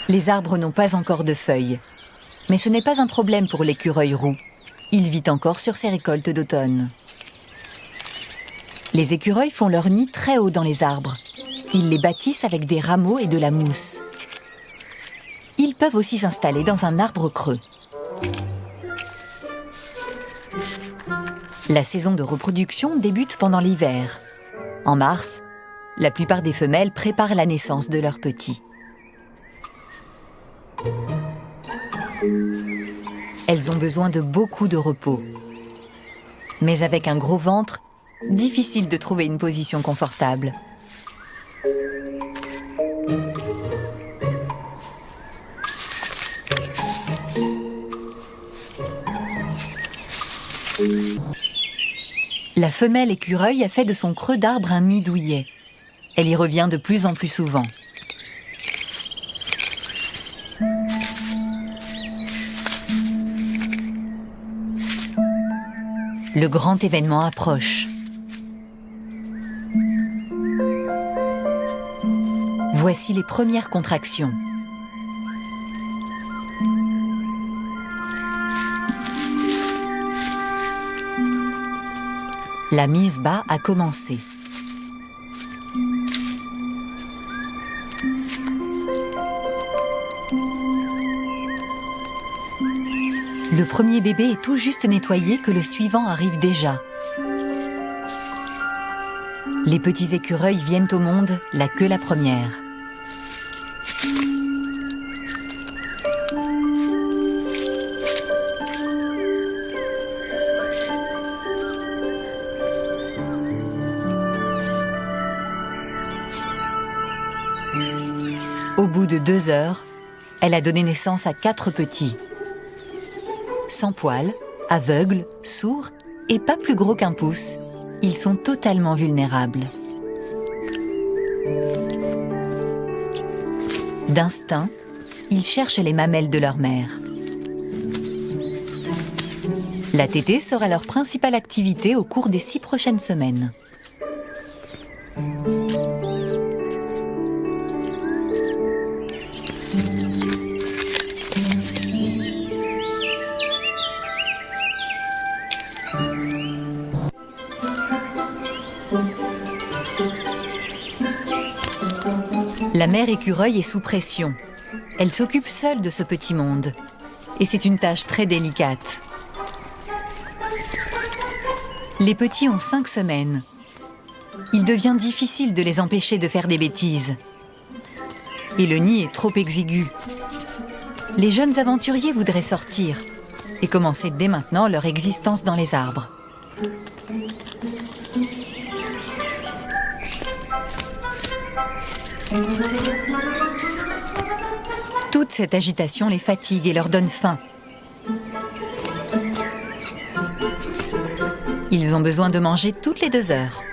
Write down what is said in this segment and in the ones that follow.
Les arbres n'ont pas encore de feuilles. Mais ce n'est pas un problème pour l'écureuil roux. Il vit encore sur ses récoltes d'automne. Les écureuils font leur nid très haut dans les arbres. Ils les bâtissent avec des rameaux et de la mousse. Ils peuvent aussi s'installer dans un arbre creux. La saison de reproduction débute pendant l'hiver. En mars, la plupart des femelles préparent la naissance de leurs petits. Elles ont besoin de beaucoup de repos. Mais avec un gros ventre, difficile de trouver une position confortable. La femelle écureuil a fait de son creux d'arbre un nid douillet. Elle y revient de plus en plus souvent. Le grand événement approche. Voici les premières contractions. La mise bas a commencé. Le premier bébé est tout juste nettoyé que le suivant arrive déjà. Les petits écureuils viennent au monde la queue la première. Au bout de 2 heures, elle a donné naissance à 4 petits. Sans poils, aveugles, sourds et pas plus gros qu'un pouce, ils sont totalement vulnérables. D'instinct, ils cherchent les mamelles de leur mère. La tétée sera leur principale activité au cours des 6 prochaines semaines. La mère écureuil est sous pression. Elle s'occupe seule de ce petit monde. Et c'est une tâche très délicate. Les petits ont 5 semaines. Il devient difficile de les empêcher de faire des bêtises. Et le nid est trop exigu. Les jeunes aventuriers voudraient sortir et commencer dès maintenant leur existence dans les arbres. Toute cette agitation les fatigue et leur donne faim. Ils ont besoin de manger toutes les 2 heures.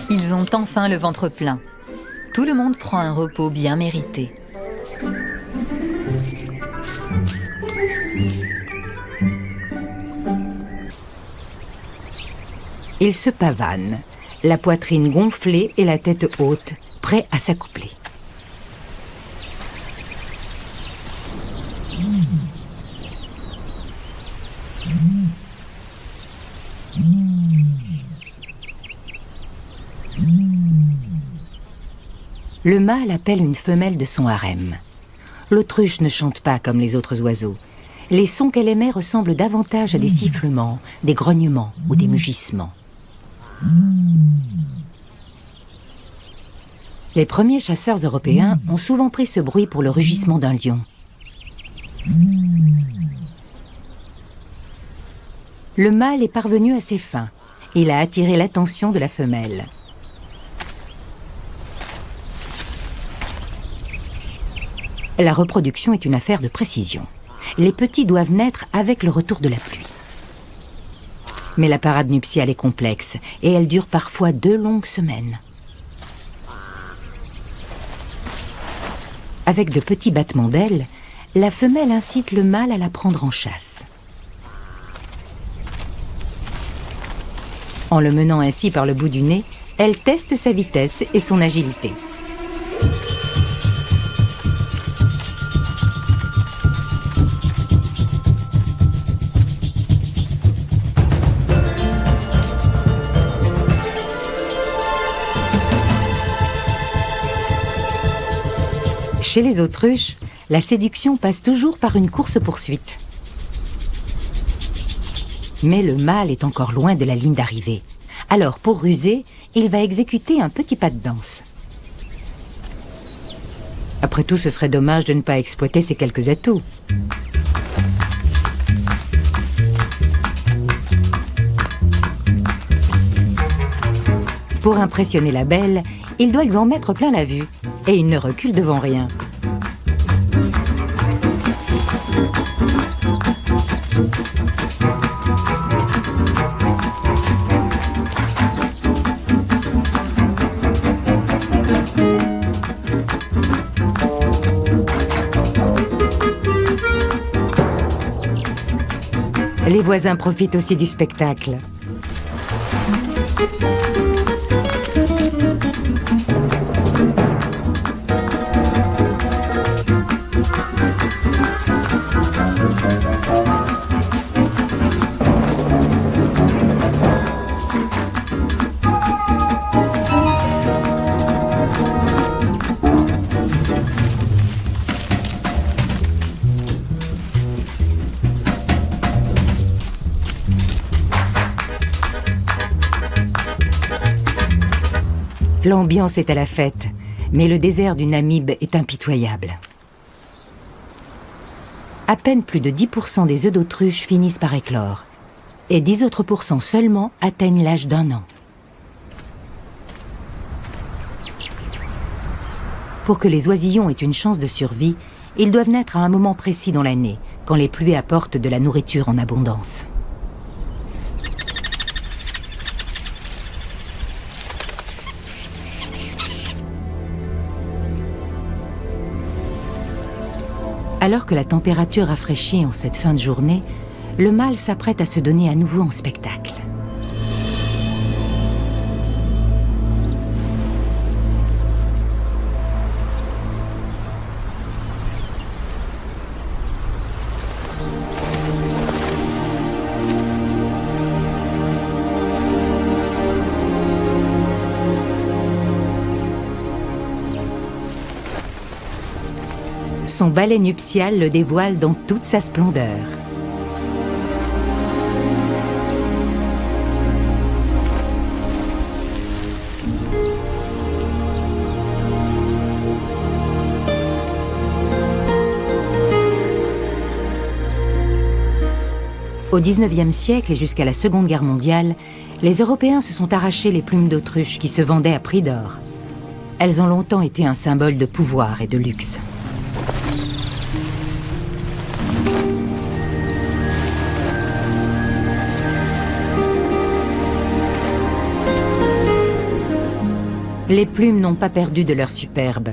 Ils ont enfin le ventre plein. Tout le monde prend un repos bien mérité. Ils se pavanent, la poitrine gonflée et la tête haute, prêts à s'accoupler. Le mâle appelle une femelle de son harem. L'autruche ne chante pas comme les autres oiseaux. Les sons qu'elle émet ressemblent davantage à des sifflements, des grognements ou des mugissements. Les premiers chasseurs européens ont souvent pris ce bruit pour le rugissement d'un lion. Le mâle est parvenu à ses fins. Il a attiré l'attention de la femelle. La reproduction est une affaire de précision. Les petits doivent naître avec le retour de la pluie. Mais la parade nuptiale est complexe et elle dure parfois 2 longues semaines. Avec de petits battements d'ailes, la femelle incite le mâle à la prendre en chasse. En le menant ainsi par le bout du nez, elle teste sa vitesse et son agilité. Chez les autruches, la séduction passe toujours par une course-poursuite. Mais le mâle est encore loin de la ligne d'arrivée. Alors, pour ruser, il va exécuter un petit pas de danse. Après tout, ce serait dommage de ne pas exploiter ses quelques atouts. Pour impressionner la belle, il doit lui en mettre plein la vue. Et il ne recule devant rien. Les voisins profitent aussi du spectacle. L'ambiance est à la fête, mais le désert du Namib est impitoyable. À peine plus de 10% des œufs d'autruche finissent par éclore, et 10 autres % seulement atteignent l'âge d'1 an. Pour que les oisillons aient une chance de survie, ils doivent naître à un moment précis dans l'année, quand les pluies apportent de la nourriture en abondance. Alors que la température rafraîchit en cette fin de journée, le mâle s'apprête à se donner à nouveau en spectacle. Son balai nuptial le dévoile dans toute sa splendeur. Au XIXe siècle et jusqu'à la Seconde Guerre mondiale, les Européens se sont arrachés les plumes d'autruche qui se vendaient à prix d'or. Elles ont longtemps été un symbole de pouvoir et de luxe. Les plumes n'ont pas perdu de leur superbe.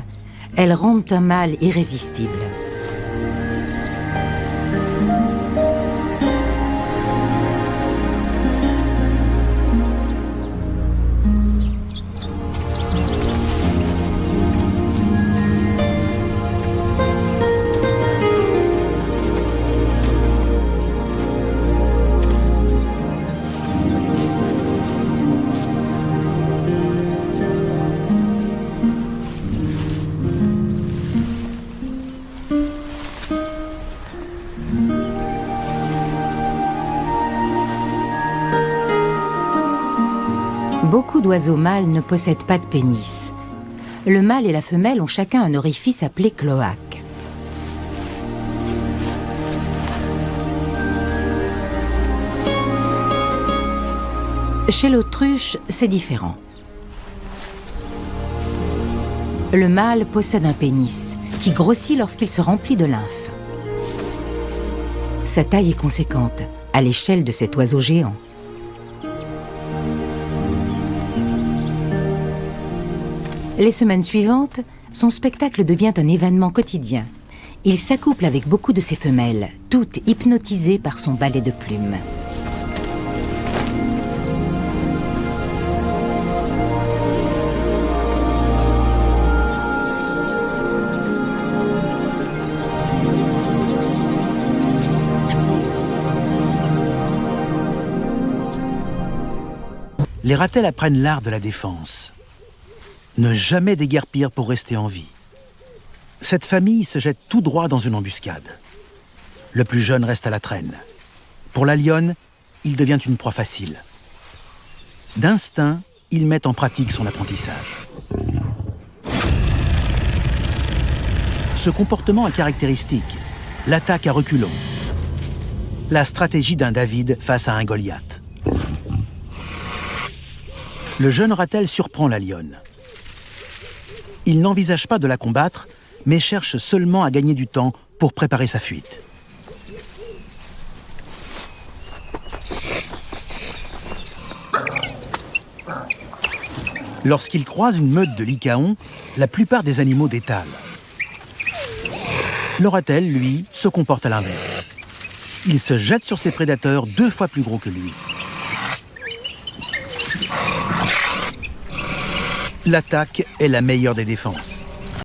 Elles rendent un mâle irrésistible. Beaucoup d'oiseaux mâles ne possèdent pas de pénis. Le mâle et la femelle ont chacun un orifice appelé cloaque. Chez l'autruche, c'est différent. Le mâle possède un pénis qui grossit lorsqu'il se remplit de lymphe. Sa taille est conséquente, à l'échelle de cet oiseau géant. Les semaines suivantes, son spectacle devient un événement quotidien. Il s'accouple avec beaucoup de ses femelles, toutes hypnotisées par son balai de plumes. les ratels apprennent l'art de la défense. Ne jamais déguerpir pour rester en vie. Cette famille se jette tout droit dans une embuscade. Le plus jeune reste à la traîne. Pour la lionne, il devient une proie facile. D'instinct, il met en pratique son apprentissage. Ce comportement est caractéristique, l'attaque à reculons. La stratégie d'un David face à un Goliath. Le jeune ratel surprend la lionne. Il n'envisage pas de la combattre, mais cherche seulement à gagner du temps pour préparer sa fuite. Lorsqu'il croise une meute de lycaons, la plupart des animaux détalent. Le ratel, lui, se comporte à l'inverse. Il se jette sur ses prédateurs 2 fois plus gros que lui. L'attaque est la meilleure des défenses.